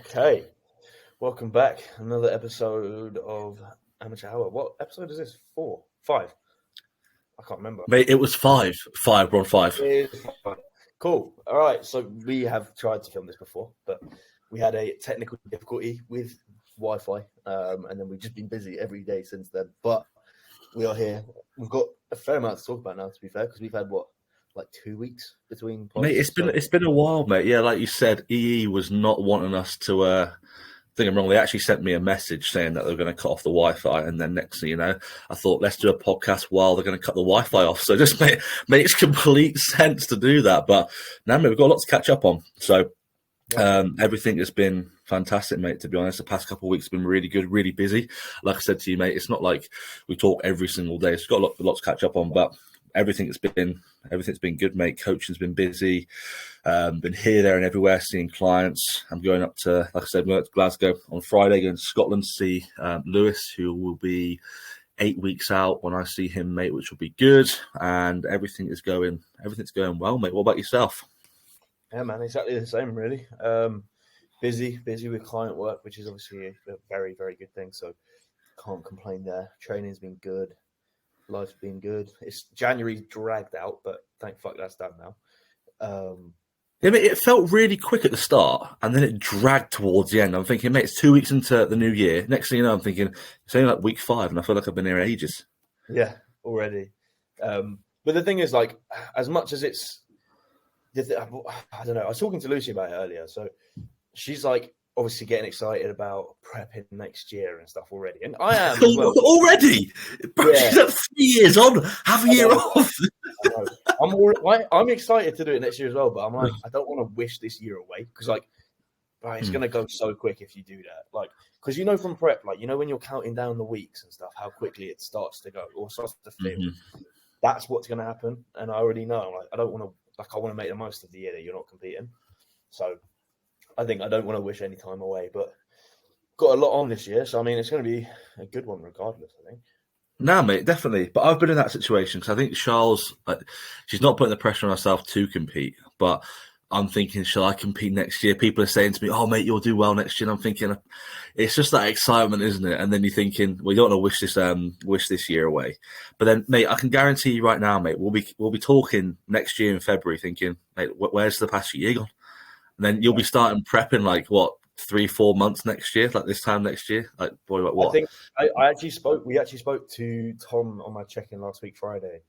Okay, welcome back. Another episode of Amateur Hour. What episode is this? 4, 5? I can't remember. Mate, it was five. We're on five. It is 5. Cool. All right, so we have tried to film this before, but we had a technical difficulty with Wi-Fi, and then we've just been busy every day since then. But we are here. We've got a fair amount to talk about now, to be fair, because we've had, like 2 weeks between pods. Mate, it's been a while, mate. Yeah, like you said, EE was not wanting us to. I think I'm wrong. They actually sent me a message saying that they were going to cut off the Wi-Fi, and then next thing you know, I thought, let's do a podcast while they're going to cut the Wi-Fi off. So it just makes complete sense to do that. But now, mate, we've got a lot to catch up on. So everything has been fantastic, mate. To be honest, the past couple of weeks have been really good, really busy. Like I said to you, mate, it's not like we talk every single day. It's got a lot to catch up on, but everything's been good, mate. Coaching's been busy. Been here, there, and everywhere seeing clients. I'm going up to, like I said, going to Glasgow on Friday, going to Scotland to see Lewis, who will be 8 weeks out when I see him, mate, which will be good. And everything's going well, mate. What about yourself? Yeah, man, exactly the same, really. Busy with client work, which is obviously a very, very good thing. So can't complain there. Training's been good. Life's been good. It's January dragged out, but thank fuck that's done now. Yeah, mate, it felt really quick at the start, and then it dragged towards the end. I'm thinking, mate, it's 2 weeks into the new year. Next thing you know, I'm thinking, it's only like week 5, and I feel like I've been here ages. Yeah, already. But the thing is, like, as much as it's, I don't know. I was talking to Lucy about it earlier. So she's like, obviously getting excited about prepping next year and stuff already, and I am as well. Already. Bro, she's like 3 years on. Have a year off. I'm excited to do it next year as well, but I'm like, I don't want to wish this year away because, like, it's going to go so quick if you do that. Like, because you know from prep, like, you know when you're counting down the weeks and stuff, how quickly it starts to go or starts to feel. Mm-hmm. That's what's going to happen, and I already know. Like, I don't want to. Like, I want to make the most of the year that you're not competing. So I think I don't want to wish any time away, but got a lot on this year. So, I mean, it's going to be a good one regardless, I think. Nah, mate, definitely. But I've been in that situation because I think Charles, she's not putting the pressure on herself to compete, but I'm thinking, shall I compete next year? People are saying to me, oh, mate, you'll do well next year. And I'm thinking, it's just that excitement, isn't it? And then you're thinking, well, you don't want to wish this year away. But then, mate, I can guarantee you right now, mate, we'll be talking next year in February thinking, mate, where's the past year gone? And then you'll be starting prepping like, what, 3-4 months next year, like this time next year? Like, boy, like what? I think we actually spoke to Tom on my check-in last week, Friday.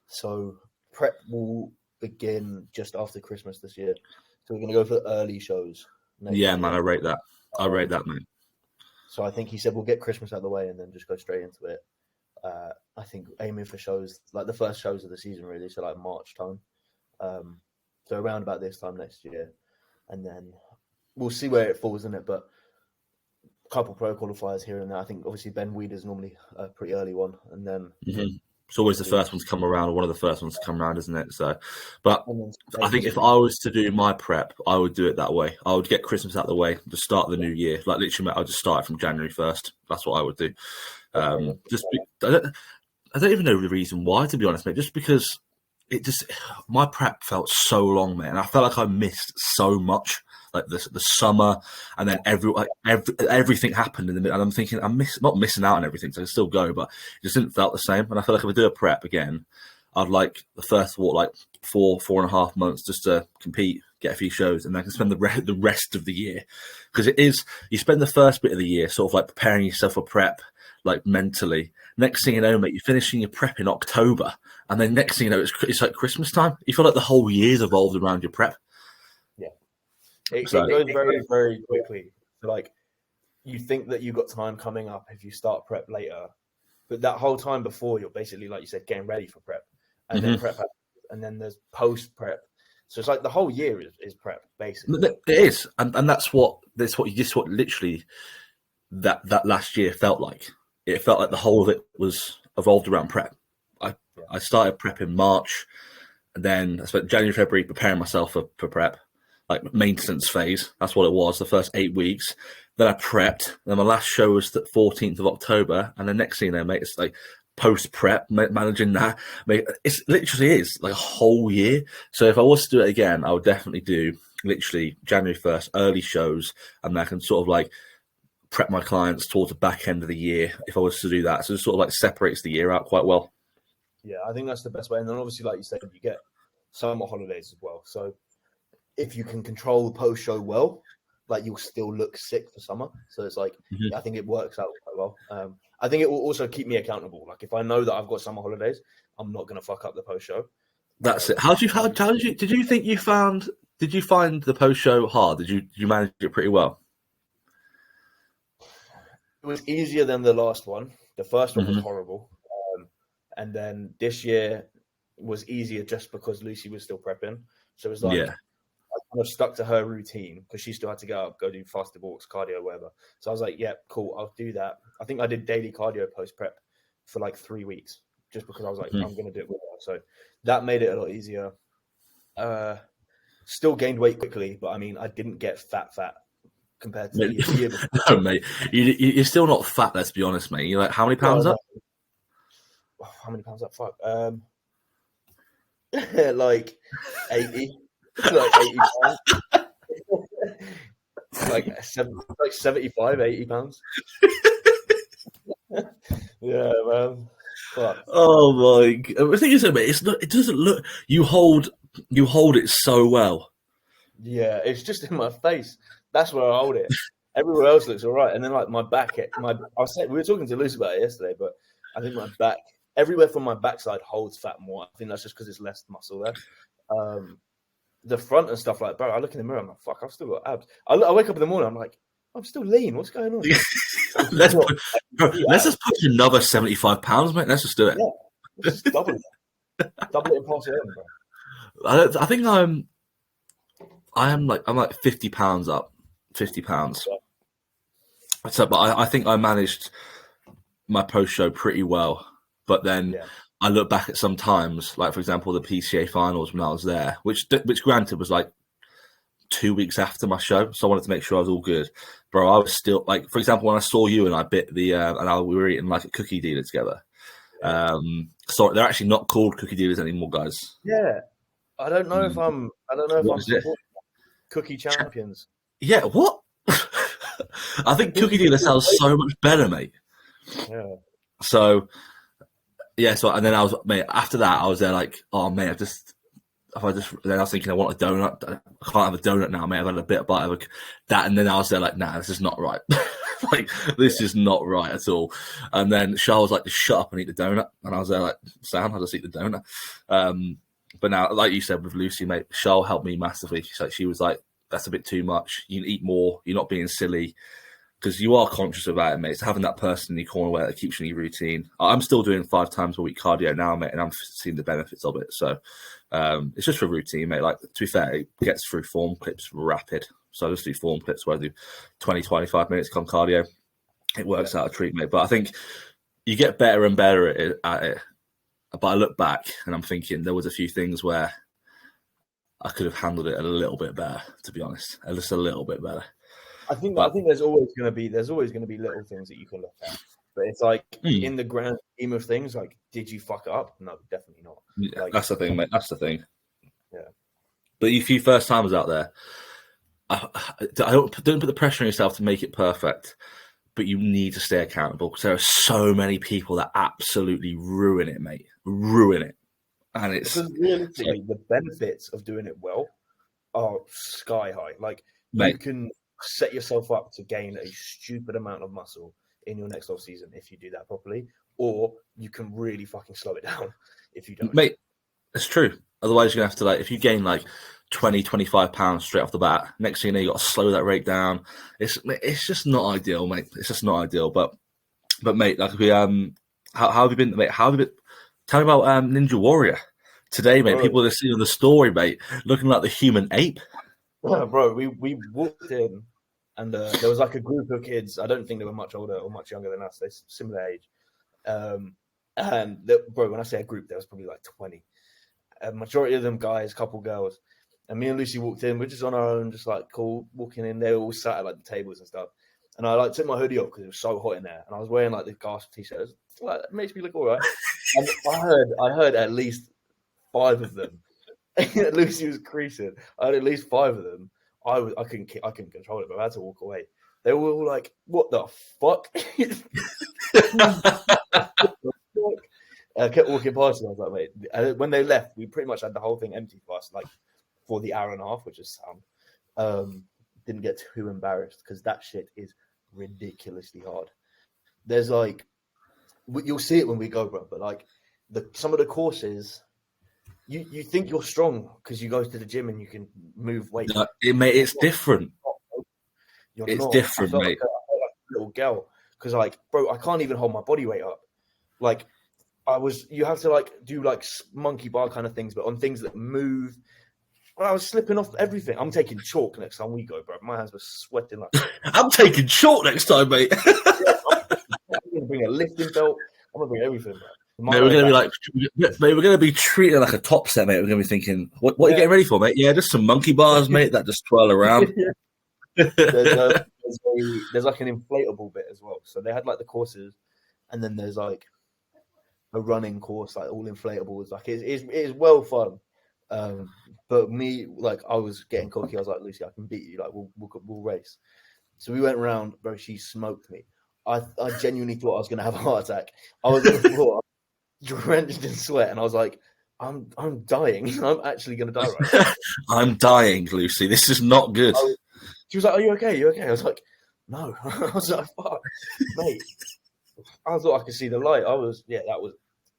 So prep will begin just after Christmas this year. So we're going to go for early shows. Yeah, man, I rate that. Mate. So I think he said we'll get Christmas out of the way and then just go straight into it. I think aiming for shows, like the first shows of the season, really, so like March time. So around about this time next year. And then we'll see where it falls in it, but a couple pro qualifiers here and there. I think obviously Ben Weeder's normally a pretty early one, and then it's always the first one to come around, or one of the first ones to come around, isn't it? So, but I think if I was to do my prep, I would do it that way. I would get Christmas out of the way to start the new year. Like literally, I'll just start it from January 1st. That's what I would do. I don't even know the reason why, to be honest, mate. Just because my prep felt so long, man, and I felt like I missed so much. Like the summer, and then everything happened in the middle. And I'm thinking, not missing out on everything, so I can still go, but it just didn't felt the same. And I feel like if I do a prep again, I'd like the first 4.5 months just to compete, get a few shows, and then I can spend the rest of the year. Because it is, you spend the first bit of the year sort of like preparing yourself for prep, like mentally. Next thing you know, mate, you're finishing your prep in October, and then next thing you know, it's like Christmas time. You feel like the whole year's evolved around your prep. It goes very, very quickly. So, like, you think that you've got time coming up if you start prep later, but that whole time before, you're basically, like you said, getting ready for prep, and then prep, and then there's post prep. So it's like the whole year is prep, basically. It is, and that's what literally that last year felt like. It felt like the whole of it was evolved around prep. I started prep in March, and then I spent January, February preparing myself for prep. Like maintenance phase, that's what it was, the first 8 weeks. Then I prepped, then my last show was the 14th of October, and the next thing you know, mate, it's like post-prep, managing that. Mate, it literally is like a whole year. So if I was to do it again, I would definitely do literally January 1st, early shows, and I can sort of like prep my clients towards the back end of the year if I was to do that. So it sort of like separates the year out quite well. Yeah, I think that's the best way. And then obviously, like you said, you get summer holidays as well. So if you can control the post show well, like you'll still look sick for summer. So it's like, I think it works out quite well. I think it will also keep me accountable. Like if I know that I've got summer holidays, I'm not going to fuck up the post show. That's it. Did you find the post show hard? Did you manage it pretty well? It was easier than the last one. The first one was horrible. And then this year was easier just because Lucy was still prepping. So it was like, I kind of stuck to her routine because she still had to go up, go do faster walks, cardio, whatever. So I was like, yeah, cool, I'll do that. I think I did daily cardio post prep for like 3 weeks just because I was like, I'm going to do it with her. So that made it a lot easier. Still gained weight quickly, but I mean, I didn't get fat compared to the year before. No, mate. You're still not fat, let's be honest, mate. You're like, how many pounds up? How many pounds up? Fuck. Like 80. Like 80 pounds. like 75, 80 pounds. Yeah, man. Fuck. Oh my God. The thing is, mate, it doesn't look, you hold it so well. Yeah, it's just in my face. That's where I hold it. Everywhere else looks all right. And then like my back, we were talking to Lucy about it yesterday, but I think my back, everywhere from my backside holds fat more. I think that's just because it's less muscle there. The front and stuff like, bro, I look in the mirror, I'm like, fuck, I've still got abs. I wake up in the morning, I'm like, I'm still lean. What's going on? Let's just push another 75 pounds, mate. Let's just do it. Yeah, just double it. Double it and pass it on, bro. I think I'm like 50 pounds up. 50 pounds. Yeah. So, but I think I managed my post show pretty well. But then I look back at some times, like for example, the PCA finals when I was there, which granted was like 2 weeks after my show, so I wanted to make sure I was all good. Bro, I was still like, for example, when I saw you and I bit the we were eating like a cookie dealer together. So they're actually not called cookie dealers anymore, guys. Yeah, I don't know if I'm cookie champions. Yeah, what? I think cookie dealer sounds so much better, mate. Yeah. So and then after that I was there like, oh mate, then I was thinking I want a donut. I can't have a donut now, mate. I've had a bit of bite of that, and then I was there like, nah, this is not right. Like this is not right at all. And then Charles was like, just shut up and eat the donut, and I was there like, Sam, I'll just eat the donut. But now, like you said with Lucy, mate, Charles helped me massively. She was like, that's a bit too much. You eat more. You're not being silly. Because you are conscious about it, mate. It's having that person in your corner where it keeps you in your routine. I'm still doing 5 times a week cardio now, mate, and I'm seeing the benefits of it. So it's just for routine, mate. Like, to be fair, it gets through form clips rapid. So I just do form clips where I do 20, 25 minutes on cardio. It works out a treat, mate. But I think you get better and better at it. But I look back and I'm thinking there was a few things where I could have handled it a little bit better, to be honest. Just a little bit better. I think there's always going to be little things that you can look at, but it's like in the grand scheme of things, like, did you fuck up? No, definitely not. Yeah, that's the thing, mate. That's the thing. Yeah. But if you first timers out there, I don't put the pressure on yourself to make it perfect, but you need to stay accountable because there are so many people that absolutely ruin it, mate. Ruin it, and it's because realistically the benefits of doing it well are sky high. Like, mate, you can set yourself up to gain a stupid amount of muscle in your next off season if you do that properly, or you can really fucking slow it down if you don't. Mate, it's true. Otherwise, you're going to have to, like, if you gain like 20, 25 pounds straight off the bat, next thing you know, you got to slow that rate down. It's just not ideal, mate. It's just not ideal. But mate, like, how have you been, mate? How have you been? Tell me about Ninja Warrior today, mate. Bro, people are seeing the story, mate, looking like the human ape. Bro, we walked in and there was like a group of kids. I don't think they were much older or much younger than us. They're similar age. Bro, when I say a group, there was probably like 20. A majority of them guys, couple girls. And me and Lucy walked in. We're just on our own, just like cool, walking in. They were all sat at like the tables and stuff. And I like took my hoodie off because it was so hot in there. And I was wearing like the gasp t-shirts. Like, it makes me look all right. And I heard at least 5 of them Lucy was creasing. I had at least 5 of them. I couldn't control it, but I had to walk away. They were all like, "What the fuck?" I kept walking past, and I was like, "Wait." And when they left, we pretty much had the whole thing empty for us, like for the hour and a half, which is sound. Didn't get too embarrassed because that shit is ridiculously hard. There's like, you'll see it when we go, bro. But like, some of the courses. You think you're strong because you go to the gym and you can move weight. No, it's different. It's different, mate. I felt like a little girl because, like, bro, I can't even hold my body weight up. Like, you have to like do like monkey bar kind of things, but on things that move. Bro, I was slipping off everything. I'm taking chalk next time we go, bro. My hands were sweating like. I'm taking chalk next time, mate. I'm gonna bring a lifting belt. I'm gonna bring everything, bro. Mate, we're gonna be treated like a top set, mate. We're gonna be thinking, what are you getting ready for, mate? Yeah, just some monkey bars, mate, that just twirl around. There's like an inflatable bit as well. So they had like the courses, and then there's like a running course, like all inflatables. Like it is well fun. But me, like I was getting cocky. I was like, Lucy, I can beat you. Like we'll race. So we went around, bro. She smoked me. I genuinely thought I was gonna have a heart attack. I was on the floor, drenched in sweat, and I was like, I'm dying. I'm actually gonna die right now. I'm dying, Lucy. This is not good. She was like, "Are you okay? You okay?" I was like, "No." I was like, "Fuck, mate." I thought I could see the light.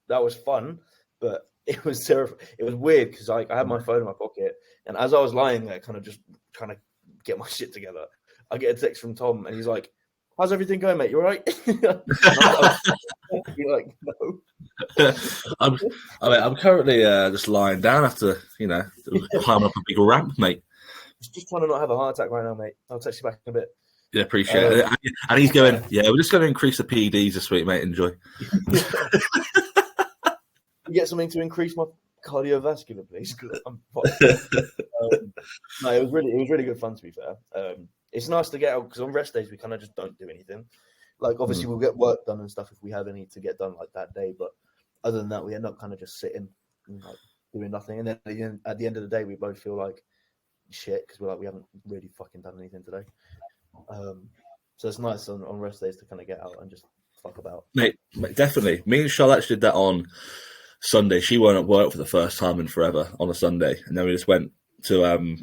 That was fun, but it was terrifying. It was weird because I had my phone in my pocket, and as I was lying there, kind of just trying to get my shit together, I get a text from Tom, and he's like, "How's everything going, mate? You all right?" You're like, no. I'm currently just lying down after climbing up a big ramp, mate. Just trying to not have a heart attack right now, mate. I'll text you back in a bit. Yeah, appreciate it. And he's going, yeah, we're just going to increase the PEDs this week, mate. Enjoy. You get something to increase my cardiovascular, please. No, it was really good fun, to be fair. It's nice to get out because on rest days we kind of just don't do anything. Like obviously we'll get work done and stuff if we have any to get done like that day, but other than that we end up kind of just sitting and like doing nothing. And then at the end of the day we both feel like shit because we're like we haven't really fucking done anything today. So it's nice on rest days to kind of get out and just fuck about. Mate, definitely. Me and Charlotte actually did that on Sunday. She weren't at work for the first time in forever on a Sunday, and then we just went to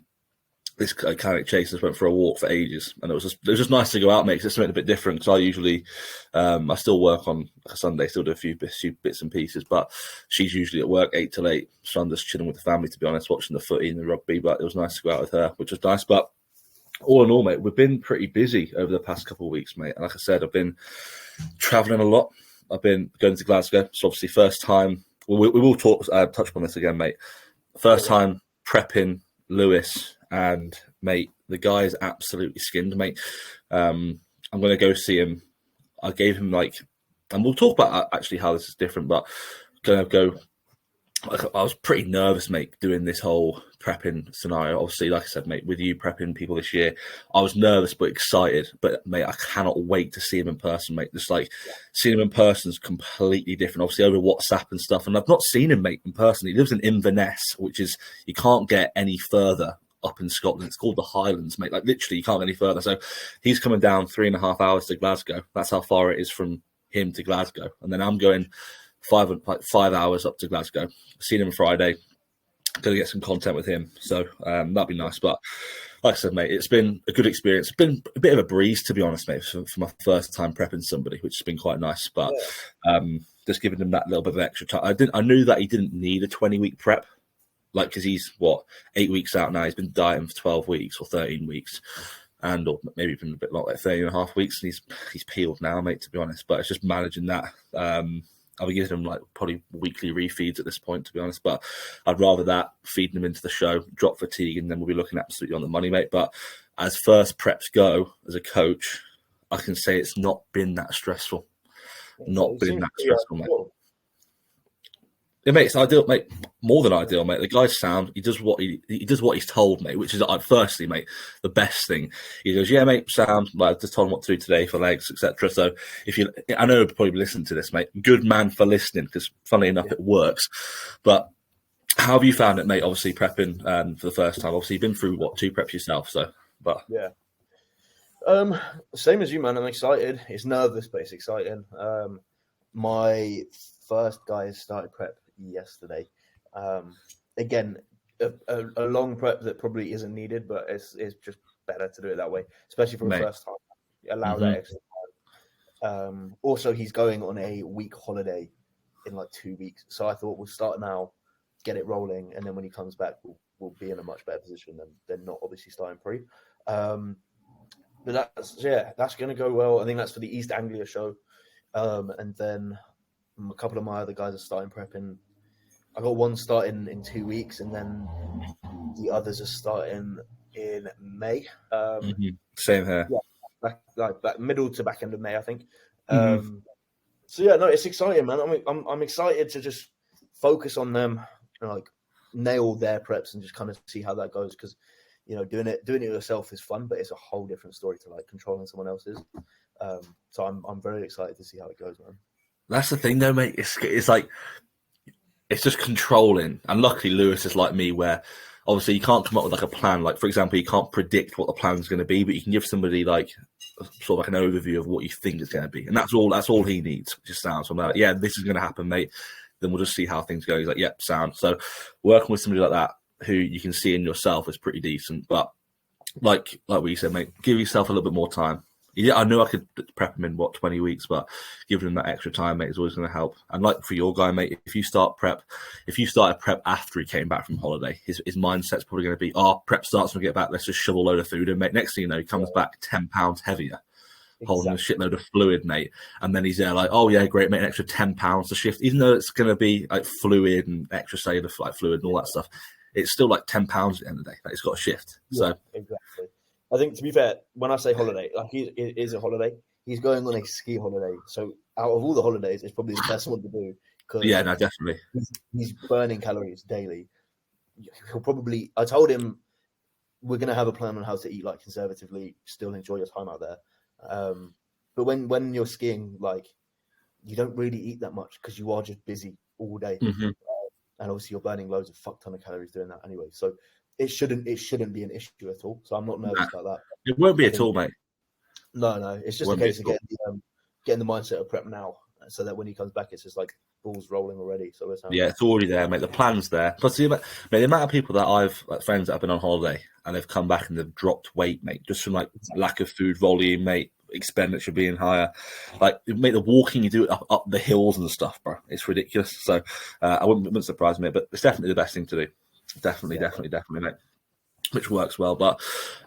this Carrick Chase. Just went for a walk for ages, and it was just nice to go out, mate. Because it's something a bit different. Because I usually I still work on a Sunday, still do a few bits and pieces, but she's usually at work 8 till 8. So I'm just chilling with the family, to be honest, watching the footy and the rugby. But it was nice to go out with her, which was nice. But all in all, mate, we've been pretty busy over the past couple of weeks, mate. And like I said, I've been travelling a lot. I've been going to Glasgow. So obviously, first time. We will touch upon this again, mate. First time prepping Lewis, and mate, the guy is absolutely skinned, mate. I'm going to go see him. I gave him and we'll talk about actually how this is different, but going to go. I was pretty nervous, mate, doing this whole prepping scenario. Obviously, like I said, mate, with you prepping people this year, I was nervous but excited. But, mate, I cannot wait to see him in person, mate. Just seeing him in person is completely different. Obviously, over WhatsApp and stuff. And I've not seen him, mate, in person. He lives in Inverness, which is, you can't get any further up in Scotland. It's called the Highlands, mate. Like, literally, you can't get any further. So he's coming down 3.5 hours to Glasgow. That's how far it is from him to Glasgow. And then I'm going 5 hours up to Glasgow. Seen him Friday. Going to get some content with him, so that'd be nice. But like I said, mate, it's been a good experience. It's been a bit of a breeze, to be honest, mate, for my first time prepping somebody, which has been quite nice. But just giving him that little bit of extra time. I knew that he didn't need a 20-week prep, because he's 8 weeks out now. He's been dieting for 12 weeks or 13 weeks, or maybe even a bit like 13.5 weeks, and he's peeled now, mate. To be honest, but it's just managing that. I'll be giving him probably weekly refeeds at this point, to be honest. But I'd rather that, feeding him into the show, drop fatigue, and then we'll be looking absolutely on the money, mate. But as first preps go, as a coach, I can say it's not been that stressful. Not been that stressful, mate. Yeah, mate, it's ideal, mate. More than ideal, mate. The guy's sound. He does what he's told, mate. Which is, firstly, mate, the best thing. He goes, "Yeah, mate, sound. I just told him what to do today for legs, etc." So I know you'll probably listen to this, mate. Good man for listening, because funnily enough, it works. But How have you found it, mate? Obviously prepping for the first time. Obviously you've been through 2 preps yourself, so but Yeah. Same as you, man. I'm excited. It's nervous, but it's exciting. My first guy started prep yesterday. Again, a long prep that probably isn't needed, but it's just better to do it that way, especially for a first time. Allow that extra time. Also, he's going on a week holiday in like 2 weeks, so I thought we'll start now, get it rolling, and then when he comes back, we'll be in a much better position than not obviously starting pre. But that's going to go well. I think that's for the East Anglia show. And then a couple of my other guys are starting prepping. I got one starting in 2 weeks, and then the others are starting in May. Same here. Yeah, back middle to back end of May, I think. So yeah, no, it's exciting, man. I'm excited to just focus on them and like nail their preps and just kind of see how that goes, because doing it yourself is fun, but it's a whole different story to like controlling someone else's. So I'm very excited to see how it goes, man. That's the thing, though, mate. It's like it's just controlling, and luckily Lewis is like me, where obviously you can't come up with like a plan. Like, for example, you can't predict what the plan's going to be, but you can give somebody like sort of like an overview of what you think it's going to be, and that's all he needs. Just sounds. So I'm like, yeah, this is going to happen, mate. Then we'll just see how things go. He's like, yep, sound. So working with somebody like that who you can see in yourself is pretty decent. But like what you said, mate, give yourself a little bit more time. Yeah, I knew I could prep him in 20 weeks, but giving him that extra time, mate, is always going to help. And like for your guy, mate, if you started prep after he came back from holiday, his mindset's probably going to be, prep starts when we get back, let's just shove a load of food in, mate. Next thing you know, he comes back 10 pounds heavier, holding a shitload of fluid, mate. And then he's there like, oh yeah, great, mate, an extra 10 pounds to shift, even though it's going to be like fluid and extra cellular like fluid and all that stuff. It's still like 10 pounds at the end of the day. Like, it's got to shift. Yeah, so exactly. I think, to be fair, when I say holiday, like it is a holiday. He's going on a ski holiday. So out of all the holidays, it's probably the best one to do. Yeah, no, definitely. He's burning calories daily. I told him we're going to have a plan on how to eat like conservatively, still enjoy your time out there. But when you're skiing, like you don't really eat that much because you are just busy all day. And obviously you're burning loads of fuck ton of calories doing that anyway. So it shouldn't be an issue at all. So I'm not nervous about that. It won't be at all, mate. No. It's just a case of getting the mindset of prep now, so that when he comes back, it's just like balls rolling already. So it's already there, mate. The plan's there. Plus, the amount of people that I've friends that have been on holiday and they've come back and they've dropped weight, mate, just from like lack of food volume, mate, expenditure being higher. Like, mate, the walking you do up the hills and stuff, bro, it's ridiculous. So I wouldn't surprise me, but it's definitely the best thing to do. Definitely, mate. Which works well. But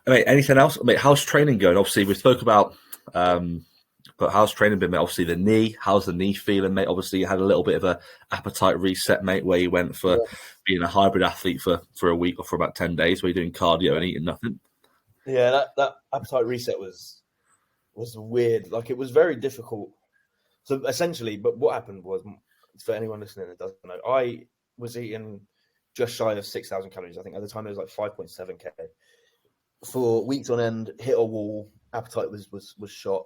mate, anything else? Mate, how's training going? Obviously, we spoke about but how's training been, mate? Obviously, the knee. How's the knee feeling, mate? Obviously, you had a little bit of a appetite reset, mate, where you went for being a hybrid athlete for a week or for about 10 days, where you're doing cardio and eating nothing. Yeah, that appetite reset was weird. Like, it was very difficult. So essentially, but what happened was, for anyone listening that doesn't know, I was eating just shy of 6,000 calories. I think at the time it was like 5.7k for weeks on end. Hit a wall. Appetite was shot.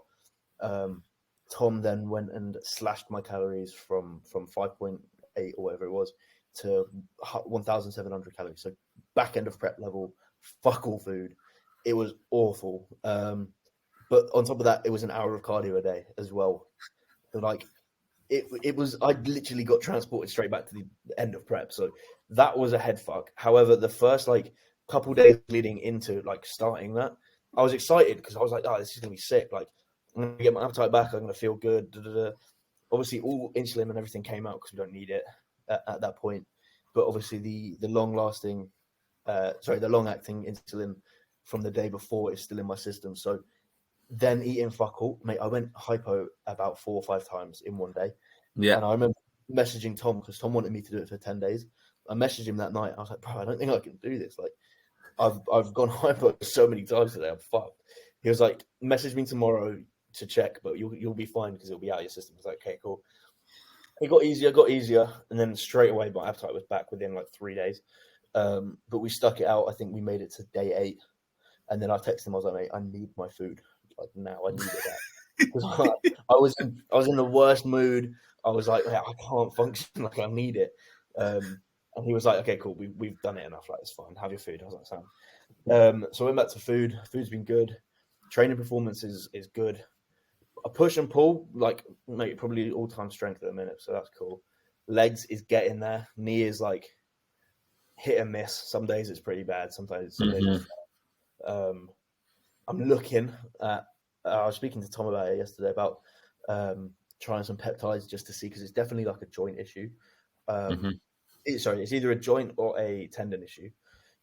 Tom then went and slashed my calories from 5.8 or whatever it was to 1,700 calories. So back end of prep level, fuck all food. It was awful. But on top of that, it was an hour of cardio a day as well. So like, it was, I literally got transported straight back to the end of prep. So that was a head fuck. However, the first like couple days leading into like starting that, I was excited because I was like, this is going to be sick. Like, I'm going to get my appetite back. I'm going to feel good. Obviously, all insulin and everything came out because we don't need it at that point. But obviously, the long-acting insulin from the day before is still in my system. So then eating fuck all, mate, I went hypo about 4 or 5 times in one day. Yeah. And I remember messaging Tom because Tom wanted me to do it for 10 days. I messaged him that night. I was like, bro, I don't think I can do this. Like, I've gone hypo so many times today. I'm fucked. He was like, message me tomorrow to check, but you'll be fine because it'll be out of your system. I was like, okay, cool. It got easier. And then straight away, my appetite was back within like 3 days. But we stuck it out. I think we made it to day 8. And then I texted him. I was like, mate, I need my food. Like, now I need it back. I was in the worst mood. I was like, I can't function. Like, I need it. And he was like, okay, cool, we've done it enough. Like, it's fine. Have your food. I was like, Sam. So I went back to food. Food's been good. Training performance is good. A push and pull, like, mate, probably all-time strength at the minute. So that's cool. Legs is getting there. Knee is like hit and miss. Some days it's pretty bad. Sometimes it's I'm looking at. I was speaking to Tom about it yesterday about trying some peptides just to see, because it's definitely like a joint issue. It's either a joint or a tendon issue.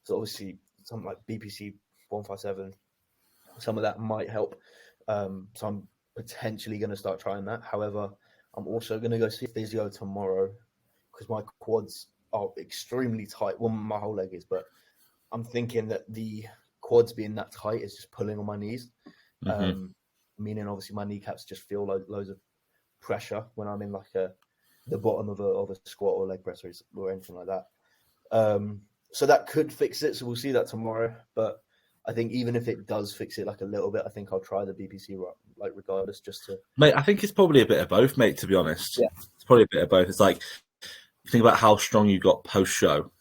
So obviously something like BP.5 some of that might help. So I'm potentially going to start trying that. However, I'm also going to go see physio tomorrow because my quads are extremely tight. Well, my whole leg is, but I'm thinking that the quads being that tight is just pulling on my knees. Meaning obviously my kneecaps just feel loads of pressure when I'm in like the bottom of a squat or leg press or anything like that. So that could fix it. So we'll see that tomorrow. But I think even if it does fix it like a little bit, I think I'll try the BPC like regardless, just to. Mate, I think it's probably a bit of both, mate, to be honest. Yeah. It's probably a bit of both. It's like, think about how strong you got post-show.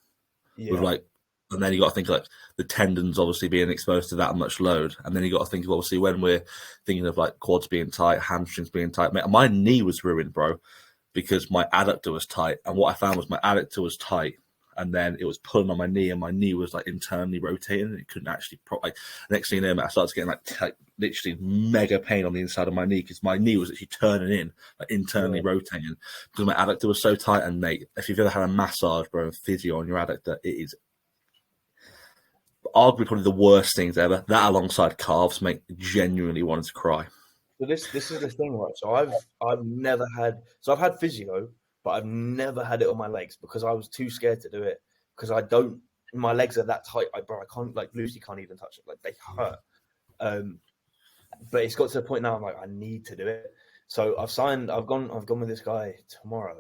Yeah. With like, and then you got to think like the tendons obviously being exposed to that much load. And then you got to think, obviously, when we're thinking of like quads being tight, hamstrings being tight. Mate, my knee was ruined, bro, because my adductor was tight. And what I found was my adductor was tight. And then it was pulling on my knee, and my knee was like internally rotating, and it couldn't actually. Next thing you know, mate, I started getting like literally mega pain on the inside of my knee because my knee was actually turning in, like internally rotating, because my adductor was so tight. And mate, if you've ever had a massage, bro, and physio on your adductor, it is arguably probably the worst things ever. That alongside calves, mate, genuinely wanted to cry. So this is the thing, right? So I've never had. So I've had physio, but I've never had it on my legs because I was too scared to do it, because I don't. My legs are that tight, I can't, like, Lucy can't even touch it. Like, they hurt. But it's got to the point now I'm like, I need to do it. So I've gone with this guy tomorrow,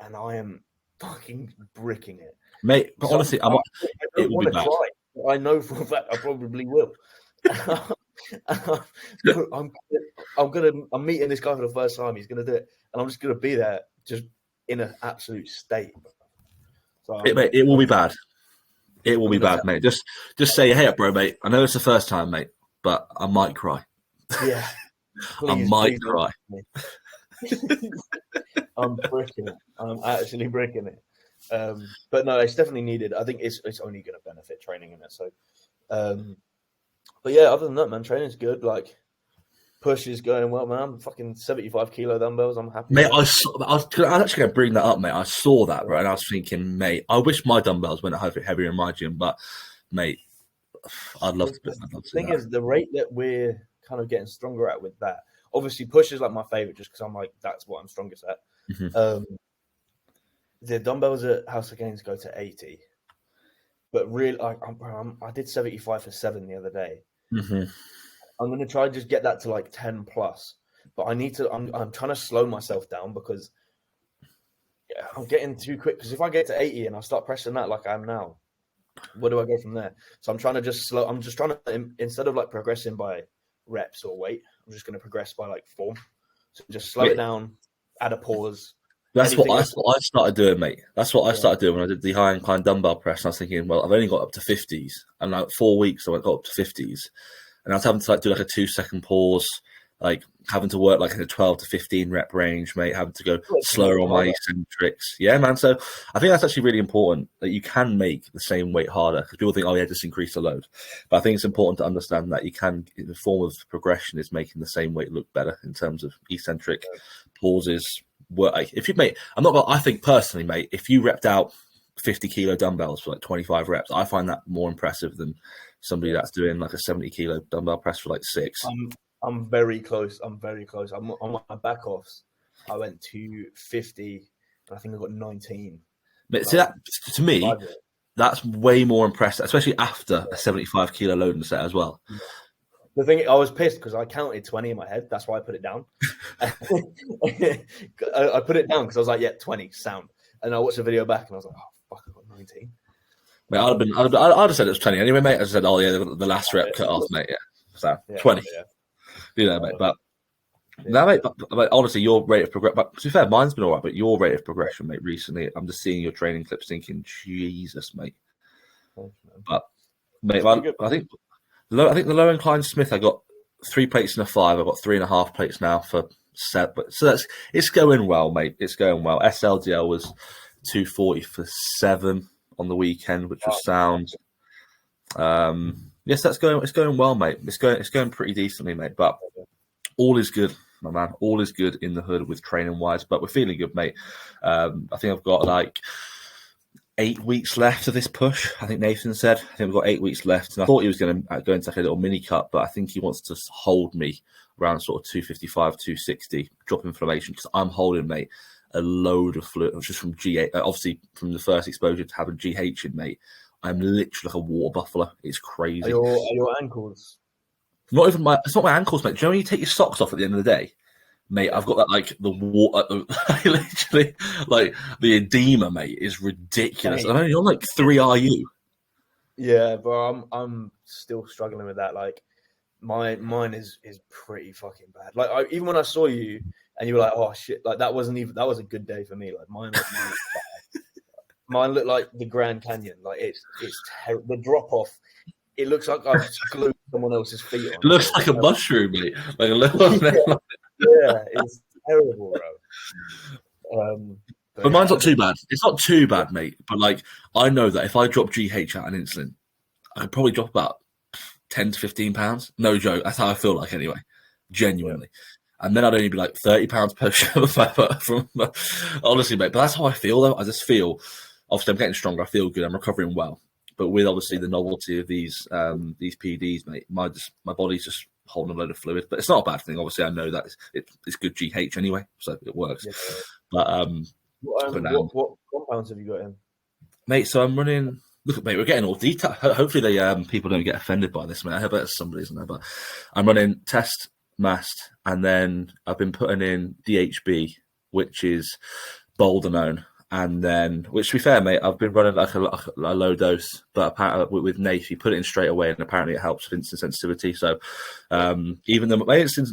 and I am fucking bricking it, mate. But so honestly, I don't want to try. I know for a fact I probably will. I'm meeting this guy for the first time. He's gonna do it, and I'm just gonna be there, just in an absolute state. So it will be bad. It will be bad, mate. Just say, hey up, bro, mate. I know it's the first time, mate, but I might cry. Yeah, please, I might cry. I'm bricking it. I'm actually bricking it. But no, it's definitely needed. I think it's only going to benefit training in it. So, but yeah, other than that, man, training's good. Like, push is going well, man. I'm fucking 75 kilo dumbbells. I'm happy. Mate, I was actually going to bring that up, mate. I saw that, bro, and I was thinking, mate, I wish my dumbbells went heavier in my gym, but, mate, I'd love to. The thing is, the rate that we're kind of getting stronger at with that, obviously, push is like my favorite, just because I'm like, that's what I'm strongest at. The dumbbells at House of Gains go to 80, but really, I did 75 for 7 the other day. I'm going to try and just get that to like 10 plus, but I need to, I'm trying to slow myself down because I'm getting too quick. Because if I get to 80 and I start pressing that like I am now, where do I go from there? So I'm trying to just slow. I'm just trying to, instead of like progressing by reps or weight, I'm just going to progress by like form. So just slow it down, add a pause. That's what I started doing, mate. That's what I started doing when I did the high incline dumbbell press. And I was thinking, well, I've only got up to 50s, and like 4 weeks, I got up to 50s, and I was having to like do like a 2-second pause, like having to work like in a 12 to 15 rep range, mate. Having to go slower on my eccentrics. Yeah, man. So I think that's actually really important that you can make the same weight harder, because people think, oh yeah, just increase the load. But I think it's important to understand that you can, in the form of progression, is making the same weight look better in terms of eccentric pauses. If you mate, I think personally, mate, if you repped out 50 kilo dumbbells for like 25 reps, I find that more impressive than somebody that's doing like a 70 kilo dumbbell press for like 6. I'm very close. I'm on my back offs. I went to 50, and I think I got 19. But see, that to me, that's way more impressive, especially after a 75 kilo loading set as well. The thing, I was pissed because I counted 20 in my head. That's why I put it down. I put it down because I was like, yeah, 20, sound. And I watched the video back and I was like, oh, fuck, I got 19. Mate, I'd have said it was 20 anyway, mate. I said, oh, yeah, the last rep cut off, mate. Yeah. So 20. Yeah. You know, mate. But No, mate, but honestly, your rate of progression, but to be fair, mine's been all right, but your rate of progression, mate, recently, I'm just seeing your training clips thinking, Jesus, mate. Thanks, man. But, mate, It's pretty good. I think the low incline Smith, I got 3 plates and a 5. I've got 3.5 plates now for 7. But, so it's going well, mate. It's going well. SLDL was 240 for 7 on the weekend, which was sound. Yes, it's going well, mate. It's going pretty decently, mate. But all is good, my man. All is good in the hood with training wise. But we're feeling good, mate. I think I've got like 8 weeks left of this push. I think Nathan said. I think we've got 8 weeks left. And I thought he was going to go into like a little mini cut, but I think he wants to hold me around sort of 255, 260, drop inflammation, because I'm holding, mate, a load of fluid just from G8. Obviously, from the first exposure to having GH in, mate, I'm literally like a water buffalo. It's crazy. Are your ankles? Not even it's not my ankles, mate. Do you know when you take your socks off at the end of the day? Mate, I've got that like the water, literally like the edema, mate, is ridiculous. I'm only on like 3 RU. Yeah, but I'm still struggling with that. Like mine is pretty fucking bad. Like even when I saw you and you were like, oh shit, like that was a good day for me. Like mine was bad. Mine looked like the Grand Canyon. Like it's the drop off. It looks like I've glued someone else's feet on. It looks like a mushroom, mate. Like a little. Yeah, it's terrible, bro. But mine's not too bad. It's not too bad, mate. But like, I know that if I drop GH out an insulin, I could probably drop about 10 to 15 pounds. No joke. That's how I feel like anyway. Genuinely. And then I'd only be like 30 pounds per show from honestly, mate. But that's how I feel though. I just feel, obviously I'm getting stronger. I feel good. I'm recovering well. But with obviously the novelty of these PDs, mate, my body's just holding a load of fluid. But it's not a bad thing. Obviously, I know that it's good GH anyway, so it works. Yeah. But what compounds have you got in, mate? So I'm running. Look, mate, we're getting all detail. Hopefully, people don't get offended by this, mate. I hope there's somebody, isn't there? But I'm running test, mast, and then I've been putting in DHB, which is boldenone. And then, which to be fair, mate, I've been running like a low dose, but apparently with NAF, you put it in straight away, and apparently it helps with insulin sensitivity. So even though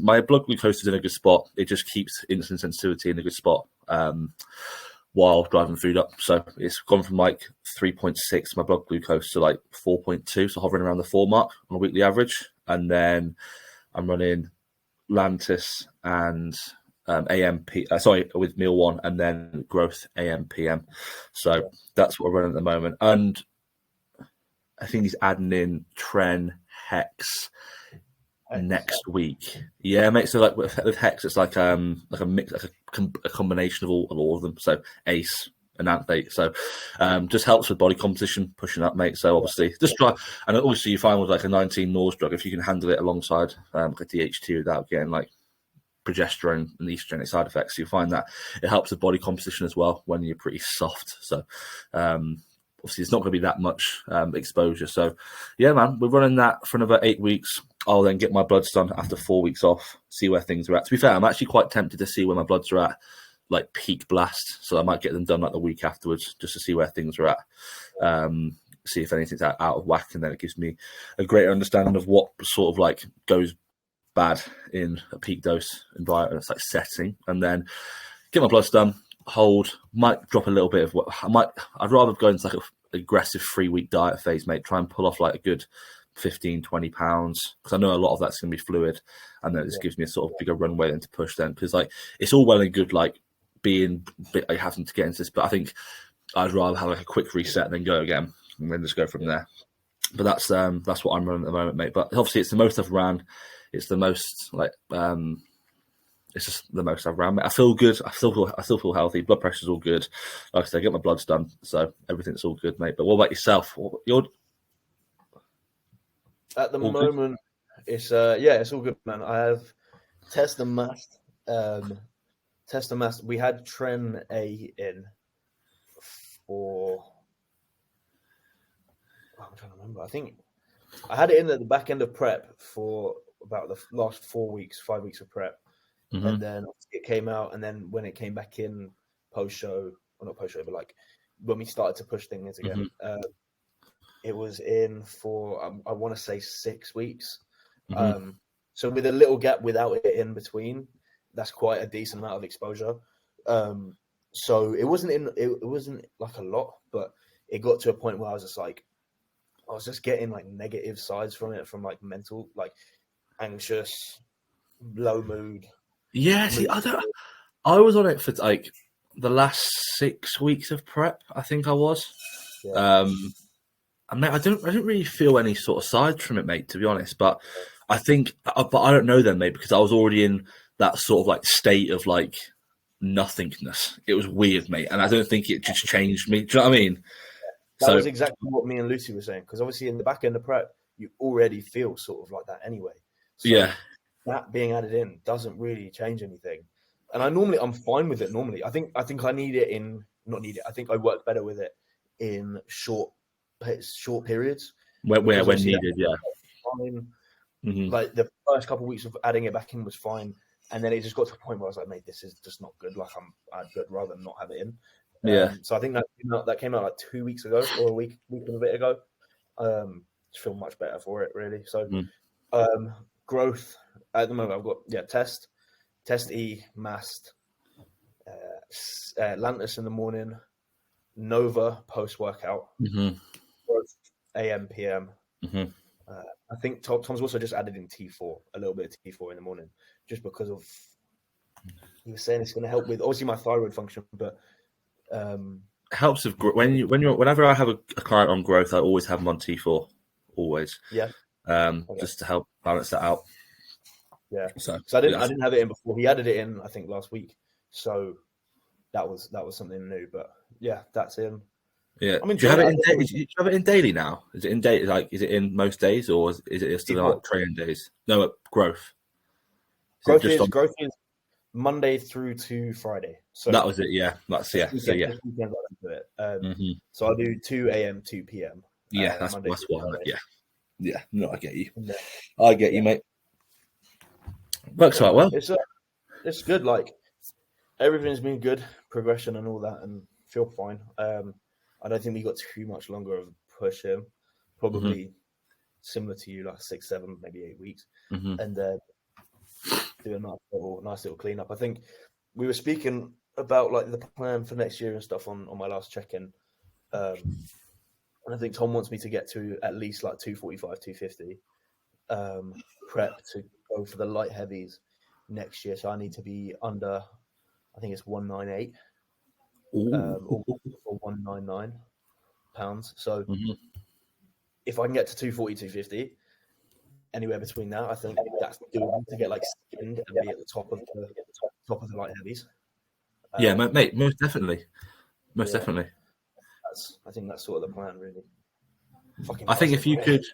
my blood glucose is in a good spot, it just keeps insulin sensitivity in a good spot while driving food up. So it's gone from like 3.6, my blood glucose, to like 4.2, so hovering around the 4 mark on a weekly average. And then I'm running Lantus and AMP, with meal 1, and then growth AMPM. So that's what we're running at the moment. And I think he's adding in Tren Hex next week. Yeah, mate. So like with Hex, it's like a mix, like a combination of all of them. So ACE and Anthate. So just helps with body composition, pushing up, mate. So obviously just try, and obviously you find with like a 19 Norse drug, if you can handle it alongside like a DHT without getting like progesterone and estrogenic side effects, you find that it helps with body composition as well when you're pretty soft. So obviously it's not going to be that much exposure. So yeah, man, we're running that for another 8 weeks. I'll then get my bloods done after 4 weeks off, see where things are at. To be fair, I'm actually quite tempted to see where my bloods are at, like peak blast. So I might get them done like the week afterwards just to see where things are at. See if anything's out of whack, and then it gives me a greater understanding of what sort of like goes bad in a peak dose environment. It's like setting, and then get my bloods done, hold, might drop a little bit of what I'd rather go into like an aggressive 3-week diet phase, mate. Try and pull off like a good 15-20 pounds, because I know a lot of that's going to be fluid, and then it just gives me a sort of bigger runway then to push then, because like it's all well and good like being like having to get into this, but I think I'd rather have like a quick reset and then go again, and then just go from there. But that's what I'm running at the moment, mate. But obviously it's the most I've ran. It's the most like it's just the most I've ran. I feel good. I still feel healthy. Blood pressure's all good. Like I said, I get my bloods done, so everything's all good, mate. But what about yourself? You're at the moment good? It's it's all good, man. I have test and mast. We had Tren A in for I'm trying to remember. I think I had it in at the back end of prep for about the last 5 weeks of prep. Mm-hmm. And then it came out, and then when it came back in post-show, or not post-show, but like when we started to push things again, it was in for, I want to say 6 weeks. Mm-hmm. So with a little gap without it in between, that's quite a decent amount of exposure. So it wasn't like a lot, but it got to a point where I was just getting like negative sides from it, from like mental, like anxious, low mood. Yeah, see, I was on it for like the last 6 weeks of prep. I think I was. Yeah. And mate, I didn't really feel any sort of sides from it, mate. To be honest, but I think, but I don't know then, mate, because I was already in that sort of like state of like nothingness. It was weird, mate, and I don't think it just changed me. Do you know what I mean? That was exactly what me and Lucy were saying, because obviously in the back end of prep, you already feel sort of like that anyway. So yeah, that being added in doesn't really change anything. And I'm fine with it normally. I think I need it in, not need it. I think I work better with it in short periods. when needed, yeah. Mm-hmm. Like the first couple of weeks of adding it back in was fine, and then it just got to a point where I was like, mate, this is just not good. Like I'd rather not have it in. Yeah. So I think that came out like 2 weeks ago, or a week and a bit ago. Just feel much better for it, really. So growth at the moment, I've got test E, mast, Lantus in the morning, Nova post workout, growth AM PM. I think Tom's also just added in T4, a little bit of T4 in the morning, just because of, he was saying it's going to help with obviously my thyroid function, but helps with whenever I have a client on growth, I always have them on T4, always. Yeah. Just to help balance that out. Yeah. So I didn't have it in before. He added it in, I think, last week. So that was something new. But yeah, that's in. Yeah. I mean, do you have it in daily now? Is it in daily? Like, is it in most days, or is it still like training days? No, growth. Growth is Monday through to Friday. So that was it. Yeah, that's yeah. So yeah. So I do 2 a.m. 2 p.m. Yeah, that's one. Yeah. No, I get you. I get you, mate. Works quite well. It's good. Like everything's been good, progression and all that, and feel fine. I don't think we got too much longer of a push in. Probably similar to you, like 6, 7, maybe 8 weeks, and then do a nice little cleanup. I think we were speaking about like the plan for next year and stuff on my last check-in. And I think Tom wants me to get to at least like 245, 250 prep to go for the light heavies next year. So I need to be under, I think it's 198 or 199 pounds. So if I can get to 240, 250, anywhere between that, I think that's doable to get like skinned and be at the top of the light heavies. Yeah, mate, most definitely. Definitely. I think that's sort of the plan, really. I think if you could,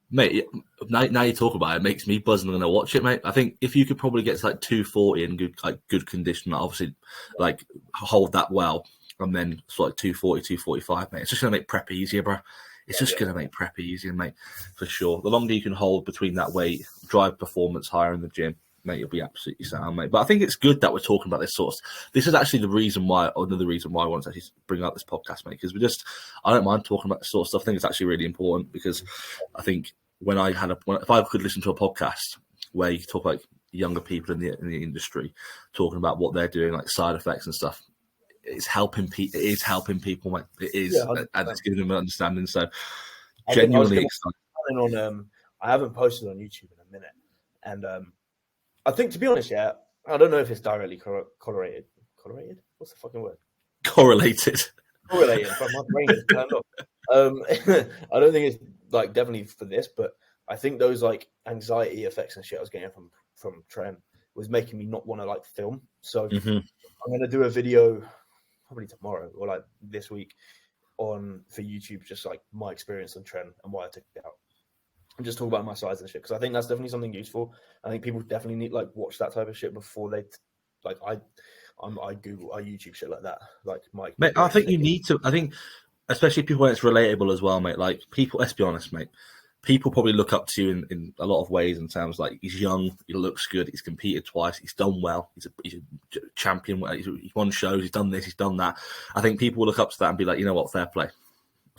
mate, now you talk about it, it makes me buzzing and going to watch it, mate. I think if you could probably get to like 240 in good condition, obviously, like hold that well, and then it's like 240, 245, mate. It's just going to make prep easier, bro. It's just going to make prep easier, mate, for sure. The longer you can hold between that weight, drive performance higher in the gym, mate, you'll be absolutely sound, mate. But I think it's good that we're talking about this sort of. This is actually another reason why I wanted to actually bring out this podcast, mate, because I don't mind talking about this sort of stuff. I think it's actually really important because I think if I could listen to a podcast where you talk like younger people in the industry talking about what they're doing, like side effects and stuff, it's helping people. It is helping people, mate. It is, and it's giving them an understanding. So genuinely excited. I haven't posted on YouTube in a minute, and I think, to be honest, I don't know if it's directly correlated. Correlated? What's the fucking word? Correlated. Correlated. My brain is turned off. I don't think it's like definitely for this, but I think those like anxiety effects and shit I was getting from Trent was making me not want to like film. So I'm gonna do a video probably tomorrow or like this week for YouTube, just like my experience on Trent and why I took it out. And just talk about my size and shit, because I think that's definitely something useful. I think people definitely need like watch that type of shit before they like. I YouTube shit like that. Like mate, I think you need to. I think especially people when it's relatable as well, mate. Like people, let's be honest, mate. People probably look up to you in a lot of ways in terms like he's young, he looks good, he's competed twice, he's done well, he's a champion, he's won shows, he's done this, he's done that. I think people will look up to that and be like, you know what, fair play.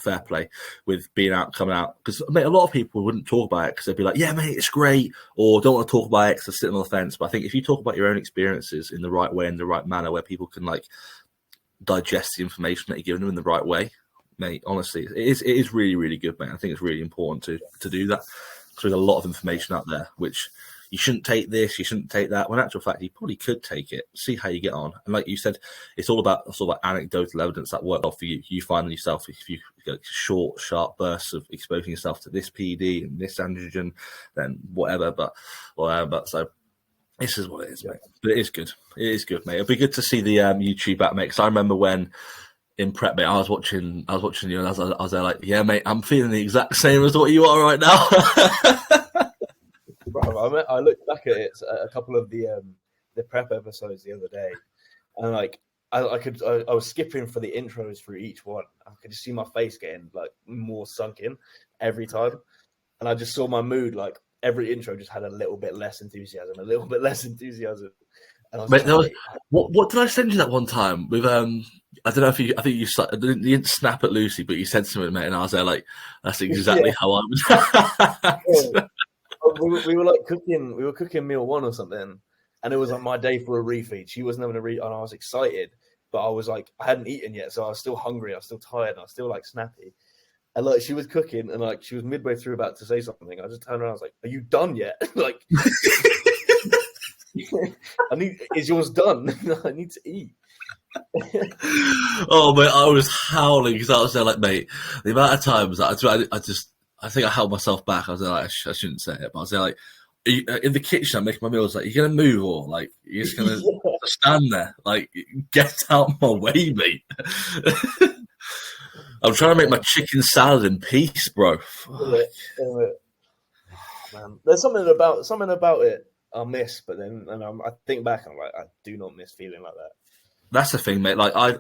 fair play with being out, coming out. Because a lot of people wouldn't talk about it because they'd be like, yeah, mate, it's great, or don't want to talk about it because they're sitting on the fence. But I think if you talk about your own experiences in the right way, in the right manner, where people can like digest the information that you're giving them in the right way, mate, honestly, it is really, really good, mate. I think it's really important to do that. Because there's a lot of information out there, which you shouldn't take this, you shouldn't take that. When in actual fact, you probably could take it, see how you get on. And like you said, it's all about anecdotal evidence that worked well for you. You find yourself, if you get short, sharp bursts of exposing yourself to this PD and this androgen, then whatever. But so this is what it is, mate. But it is good. It is good, mate. It'll be good to see the YouTube back, mate. Because I remember when in prep, mate, I was watching you, and I was there like, yeah, mate, I'm feeling the exact same as what you are right now. Bro, I looked back at it, a couple of the prep episodes the other day, and like I was skipping for the intros for each one. I could just see my face getting like more sunk in every time, and I just saw my mood, like every intro just had a little bit less enthusiasm, a little bit less enthusiasm. Mate, what did I send you that one time with I don't know if you, I think you didn't snap at Lucy, but you said something, mate, and I was there like, that's exactly how I was. We were like cooking. We were cooking meal one or something, and it was like my day for a refeed. She wasn't having a refeed, and I was excited, but I was like, I hadn't eaten yet, so I was still hungry. I was still tired. And I was still like snappy. And like she was cooking, and like she was midway through about to say something. I just turned around. I was like, "Are you done yet?" Like, is yours done? I need to eat. Oh, mate, I was howling because I was there like, mate, the amount of times I think I held myself back. I was there like, I shouldn't say it, but I was there like, in the kitchen, I'm making my meals. Like, you're gonna move or like you're just gonna stand there? Like, get out my way, mate. I'm trying to make my chicken salad in peace, bro. Oh, man, there's something about it I miss, but then I think back, I'm like, I do not miss feeling like that. That's the thing, mate. Like I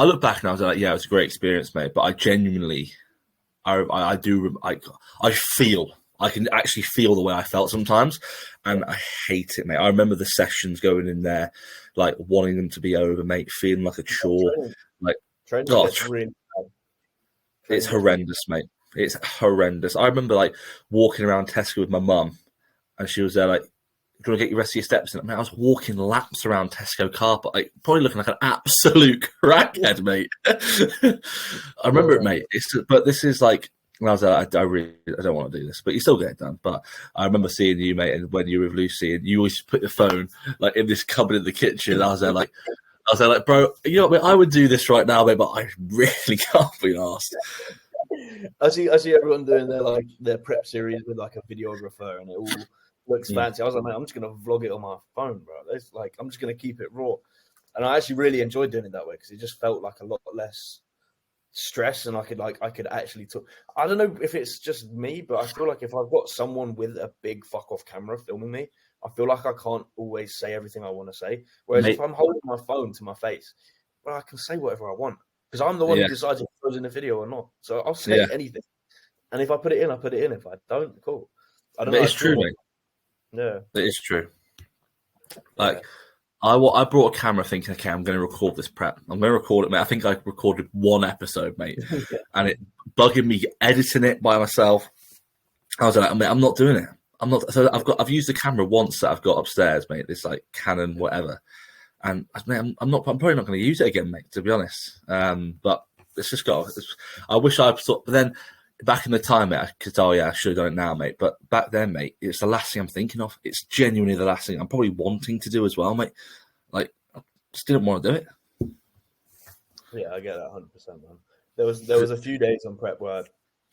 look back and I was like, yeah, it was a great experience, mate. But I genuinely, I can actually feel the way I felt sometimes, and I hate it, mate. I remember the sessions going in there, like wanting them to be over, mate, feeling like a chore. Like, it's horrendous, mate. It's horrendous. I remember like walking around Tesco with my mum, and she was there like, do you want to get your rest of your steps in? I mean, I was walking laps around Tesco car park, like, probably looking like an absolute crackhead, mate. I remember it, mate. But this is like, I was like, I don't want to do this, but you still get it done. But I remember seeing you, mate, and when you were with Lucy, and you always put your phone like in this cupboard in the kitchen. I was there like, bro, you know what, I would do this right now, mate, but I really can't be asked. I see everyone doing their prep series with like a videographer, and it all looks fancy. I was like, man, I'm just gonna vlog it on my phone, bro. It's like, I'm just gonna keep it raw. And I actually really enjoyed doing it that way because it just felt like a lot less stress, and I could actually talk. I don't know if it's just me, but I feel like if I've got someone with a big fuck off camera filming me, I feel like I can't always say everything I want to say. Whereas if I'm holding my phone to my face, well, I can say whatever I want because I'm the one who decides if it goes in the video or not. So I'll say anything, and if I put it in, I put it in. If I don't, cool. I don't know. It's true, mate. Yeah, it is true. Like, I brought a camera thinking, okay, I'm going to record this prep. I'm going to record it, mate. I think I recorded one episode, mate, and it bugging me editing it by myself. I was like, mate, I'm not doing it. I'm not. So I've used the camera once that I've got upstairs, mate. This like Canon, whatever, and mate, I'm probably not going to use it again, mate. To be honest, but it's just got. I wish I thought, but then. Back in the time, mate, I should have done it now, mate. But back then, mate, it's the last thing I'm thinking of. It's genuinely the last thing I'm probably wanting to do as well, mate. Like, I just didn't want to do it. Yeah, I get that 100%, man. There was a few days on prep where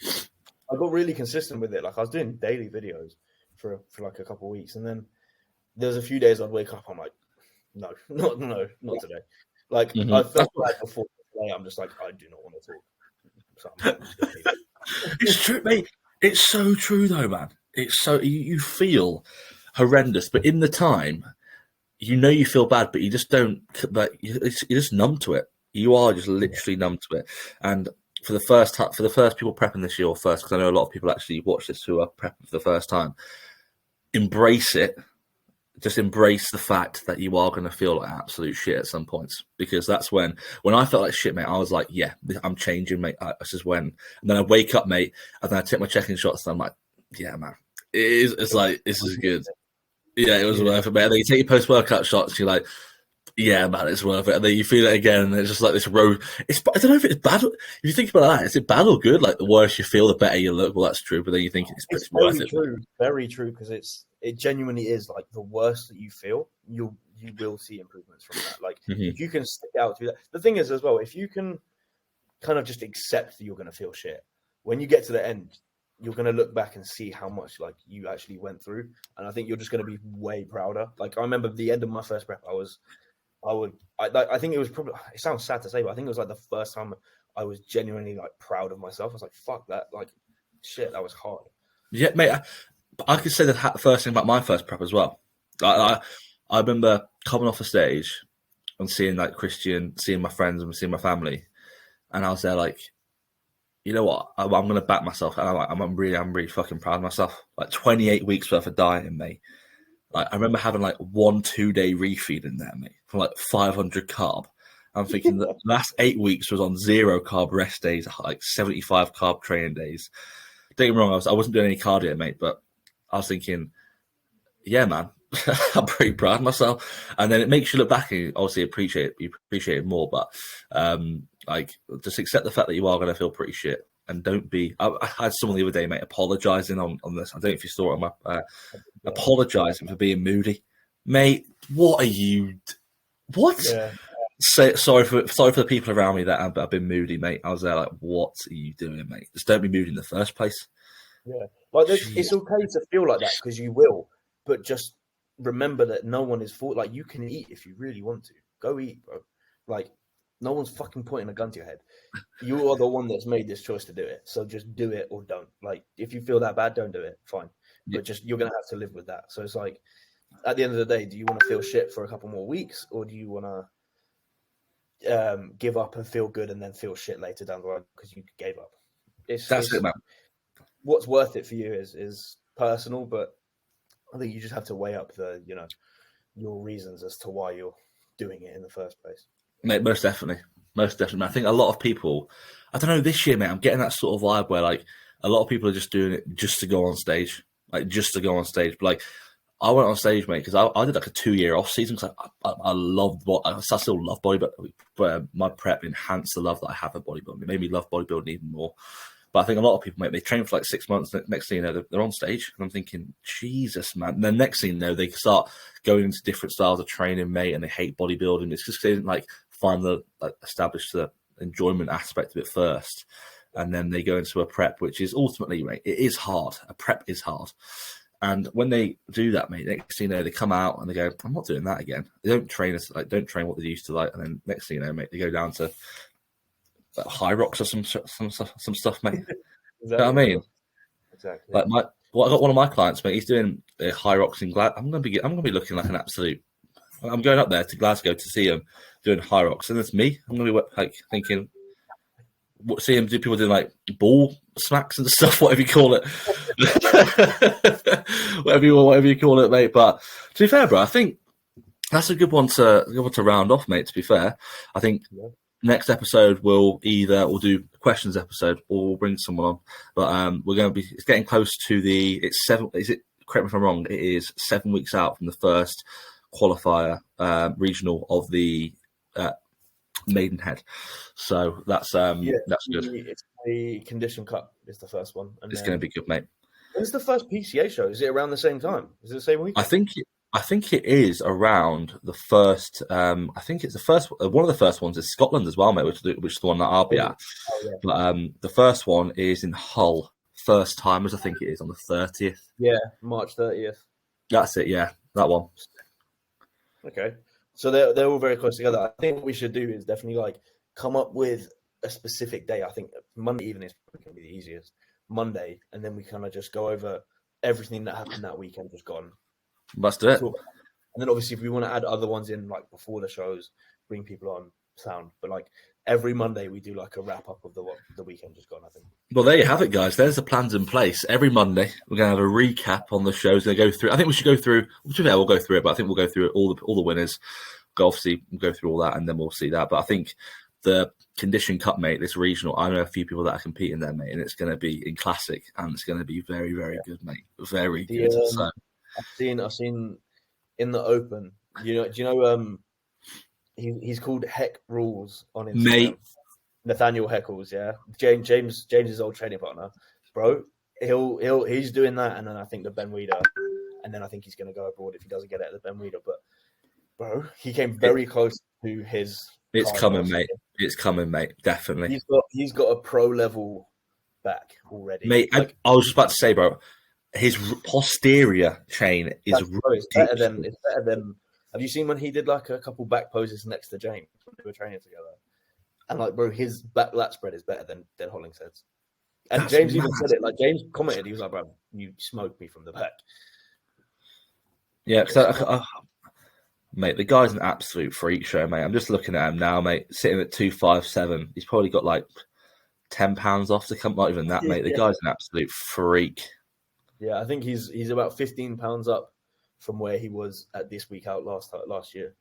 I got really consistent with it. Like, I was doing daily videos for like a couple of weeks, and then there was a few days I'd wake up, I'm like, no, not today. Like, I felt like before today, I'm just like, I do not want to talk. So it's true, mate. It's so true, though, man. It's so you feel horrendous, but in the time, you know you feel bad, but you just don't. But you're just numb to it. You are just literally numb to it. And for the first people prepping this year, or first, because I know a lot of people actually watch this who are prepping for the first time, embrace it. just embrace the fact that you are going to feel like absolute shit at some points, because that's when I felt like shit, mate. I was like, yeah, I'm changing, mate. This is when, and then I wake up, mate, and then I take my checking shots, and I'm like, yeah, man, it's like, this is good. Yeah, it was worth it, mate. And then you take your post-workout shots, you're like, yeah, man, it's worth it. And then you feel it again, and it's just like this road. I don't know if it's bad. If you think about that, is it bad or good? Like, the worse you feel, the better you look. Well, that's true, but then you think it's worth it. Very true, because it genuinely is like the worse that you feel, you will see improvements from that. Like, if you can stick out through that. The thing is, as well, if you can kind of just accept that you're going to feel shit, when you get to the end, you're going to look back and see how much like you actually went through, and I think you're just going to be way prouder. Like, I remember the end of my first prep, I think it was probably, it sounds sad to say, but I think it was like the first time I was genuinely like proud of myself. I was like, fuck that, like, shit, that was hard. Yeah, mate, I could say the first thing about my first prep as well. I remember coming off a stage and seeing like Christian, seeing my friends and seeing my family, and I was there like, you know what, I'm going to back myself, and I'm really fucking proud of myself. Like 28 weeks worth of dieting, mate. Like, I remember having like 1-2 day refeed in there, mate, for like 500 carb. I'm thinking the last 8 weeks was on 0 carb rest days, like 75 carb training days. Don't get me wrong, I wasn't doing any cardio, mate, but I was thinking, yeah, man, I'm pretty proud of myself. And then it makes you look back and you obviously appreciate it more. But like, just accept the fact that you are going to feel pretty shit. And don't be. I had someone the other day, mate, apologising on this. I don't know if you saw it on my apologising for being moody, mate. What are you? What? Yeah. Sorry for the people around me that have been moody, mate. I was there like, what are you doing, mate? Just don't be moody in the first place. Yeah, like, it's okay to feel like that, because you will, but just remember that no one is for, like, you can eat if you really want to. Go eat, bro. Like, no one's fucking pointing a gun to your head. You are the one that's made this choice to do it. So just do it or don't. Like, if you feel that bad, don't do it. Fine. But just, you're going to have to live with that. So it's like, at the end of the day, do you want to feel shit for a couple more weeks, or do you want to give up and feel good and then feel shit later down the line because you gave up? That's it, man. What's worth it for you is personal, but I think you just have to weigh up your reasons as to why you're doing it in the first place. Mate, most definitely. I think a lot of people, I don't know, this year, mate, I'm getting that sort of vibe where like a lot of people are just doing it just to go on stage, But like, I went on stage, mate, because I did like a 2-year off season because I still love bodybuilding, but my prep enhanced the love that I have for bodybuilding. It made me love bodybuilding even more. But I think a lot of people, mate, they train for like 6 months. Next thing you know, they're on stage, and I'm thinking, Jesus, man. And then next thing you know, they start going into different styles of training, mate, and they hate bodybuilding. It's just they didn't like establish the enjoyment aspect of it first, and then they go into a prep, which is ultimately, mate, it is hard. A prep is hard. And when they do that, mate, next thing you know, they come out and they go, I'm not doing that again. They don't train what they used to like. And then next thing you know, mate, they go down to high rocks or some stuff, mate. Exactly. You know what I mean? Exactly. Like I got one of my clients, mate. He's doing high rocks in Glasgow. I'm gonna be looking like an absolute. I'm going up there to Glasgow to see him doing high rocks, and it's me. I'm gonna be like thinking, see him do people doing like ball smacks and stuff, whatever you call it, whatever you call it, mate. But to be fair, bro, I think that's a good one to round off, mate. To be fair, I think next episode we'll do a questions episode or we'll bring someone on. But we're going to be. It's getting close to it's 7. Is it? Correct me if I'm wrong. It is 7 weeks out from the first qualifier regional of the Maidenhead. So that's good. It's the Condition Cup is the first one. And it's going to be good, mate. When's the first PCA show? Is it around the same time? Is it the same week? I think it is around the first. I think it's the first. One of the first ones is Scotland as well, mate, which is the one that I'll be at. Oh, yeah. But the first one is in Hull. First timers, I think it is on the 30th. Yeah, March 30th. That's it. Yeah, that one. Okay, so they're all very close together. I think what we should do is definitely like come up with a specific day. I think Monday evening is probably going to be the easiest. Monday, and then we kind of just go over everything that happened that weekend, just gone. Let's do it. And then obviously, if we want to add other ones in, like before the shows, bring people on sound. But like every Monday we do like a wrap up of the weekend just gone, I think. Well, there you have it, guys. There's the plans in place. Every Monday, we're going to have a recap on the shows. Going to go through. I think we should go through. We'll go through it, but I think we'll go through all the winners. Obviously, we'll go through all that, and then we'll see that. But I think the Condition Cup, mate, this regional, I know a few people that are competing there, mate, and it's going to be in classic, and it's going to be very, very good, mate. Very good. So I've seen in the Open. Do you know? He's called Heck Rules on Instagram. Mate. Nathaniel Heckles, yeah. James's old training partner, bro. He's doing that, and then I think the Ben Weider, and then I think he's going to go abroad if he doesn't get it at the Ben Weider. But bro, he came very close to his. It's coming, mate. It's coming, mate. Definitely. He's got a pro level back already, mate. I was just about to say, bro. His posterior chain is it's better than. Have you seen when he did like a couple back poses next to James when they were training together? And like, bro, his back lat spread is better than Hollingshead's. And that's James even said it. Like James commented, he was like, "Bro, you smoked me from the back." Yeah, because mate, the guy's an absolute freak show, mate. I'm just looking at him now, mate. Sitting at 257, he's probably got like £10 off to come. Not even that, mate. The guy's an absolute freak. Yeah, I think he's about £15 up from where he was at this week out last year.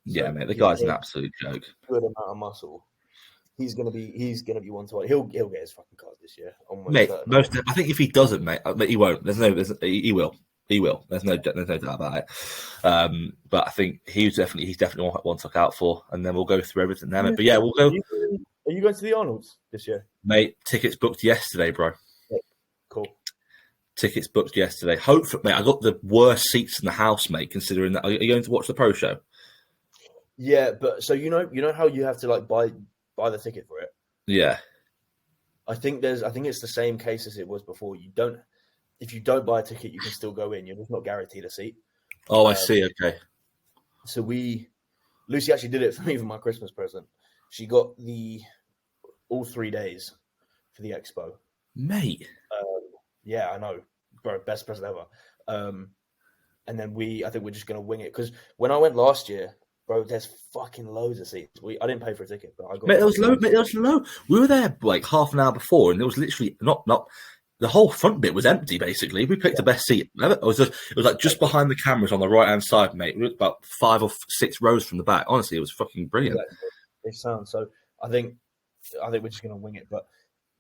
So yeah, mate, the guy's an absolute joke. Good amount of muscle. He's gonna be one to watch. He'll get his fucking card this year. Mate, I think if he doesn't, mate, he won't. He will. He will. There's no doubt about it. But I think he's definitely one to look out for, and then we'll go through everything there, mate. But yeah, we'll go. Are you going to the Arnolds this year, mate? Tickets booked yesterday, bro. Yeah, cool. Tickets booked yesterday. Hopefully, mate, I got the worst seats in the house, mate. Considering that, are you going to watch the pro show? Yeah, but so you know how you have to like buy the ticket for it. Yeah, I think it's the same case as it was before. If you don't buy a ticket, you can still go in. You're just not guaranteed a seat. Oh, I see. Okay. So Lucy actually did it for me for my Christmas present. She got all 3 days for the expo. Mate. Yeah, I know, bro. Best present ever. And then I think we're just gonna wing it because when I went last year, bro, there's fucking loads of seats. I didn't pay for a ticket, but I got. Mate, it was low. Mate, it was low. We were there like half an hour before, and it was literally not. The whole front bit was empty. Basically, we picked the best seat. It was like just behind the cameras on the right hand side, mate. We were about 5 or 6 rows from the back. Honestly, it was fucking brilliant. It sounds so. I think we're just gonna wing it, but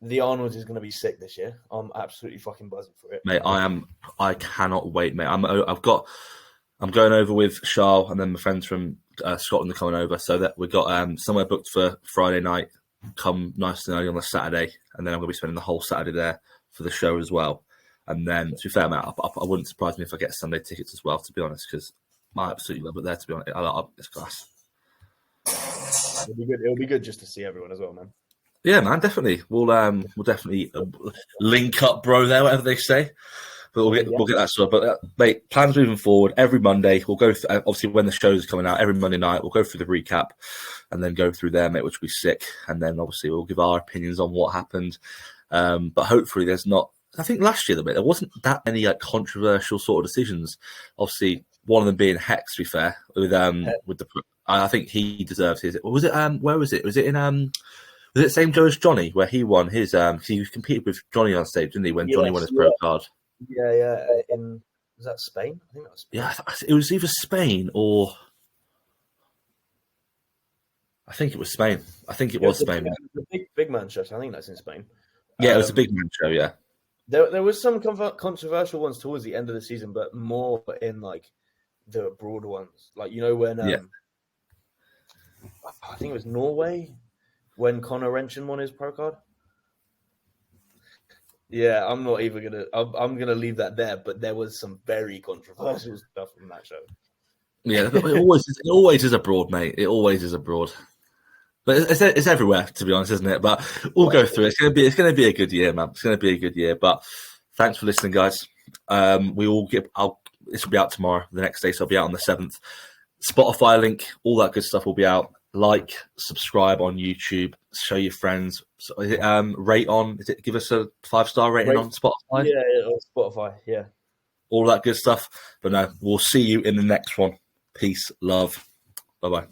the Arnold's is gonna be sick this year. I'm absolutely fucking buzzing for it, mate. I cannot wait, mate. I'm going over with Charles, and then my friends from Scotland are coming over, so that we've got somewhere booked for Friday night. Come nice and early on the Saturday, and then I'm going to be spending the whole Saturday there for the show as well. And then, to be fair, mate, I wouldn't surprise me if I get Sunday tickets as well, to be honest, because I absolutely love it there, to be honest. It's class. It'll be good just to see everyone as well, man. Yeah, man, definitely. We'll definitely link up, bro, there, whatever they say. But we'll get that sorted. But mate, plans moving forward. Every Monday, we'll go through, obviously when the show's coming out, every Monday night, we'll go through the recap and then go through there, mate, which will be sick. And then obviously we'll give our opinions on what happened. But hopefully there's not, I think last year, there wasn't that many like controversial sort of decisions. Obviously, one of them being Hex, to be fair, with the, I think he deserves his. Was it, where was it? Was it in, was it same Joe as Johnny, where he won his, he competed with Johnny on stage, didn't he, when Johnny won his pro card? Yeah. Was that Spain? I think that was Spain. Yeah, it was either Spain or I think it was Spain. I think it was Spain. The big man show. I think that's in Spain. Yeah, it was a big man show. Yeah, there was some controversial ones towards the end of the season, but more in like the broader ones. Like when I think it was Norway when Conor Renchen won his pro card. Yeah, I'm not even gonna. I'm gonna leave that there. But there was some very controversial stuff from that show. Yeah, it always is abroad, mate. It always is abroad. But it's everywhere, to be honest, isn't it? But we'll go through it. It's gonna be a good year, man. It's gonna be a good year. But thanks for listening, guys. We all get. This will be out tomorrow. The next day, so it'll be out on the 7th. Spotify link, all that good stuff will be out. Like, subscribe on YouTube, show your friends. So is it rate on? Is it give us a 5-star rating on Spotify? Yeah, on Spotify. Yeah, all that good stuff. But no, we'll see you in the next one. Peace, love, bye bye.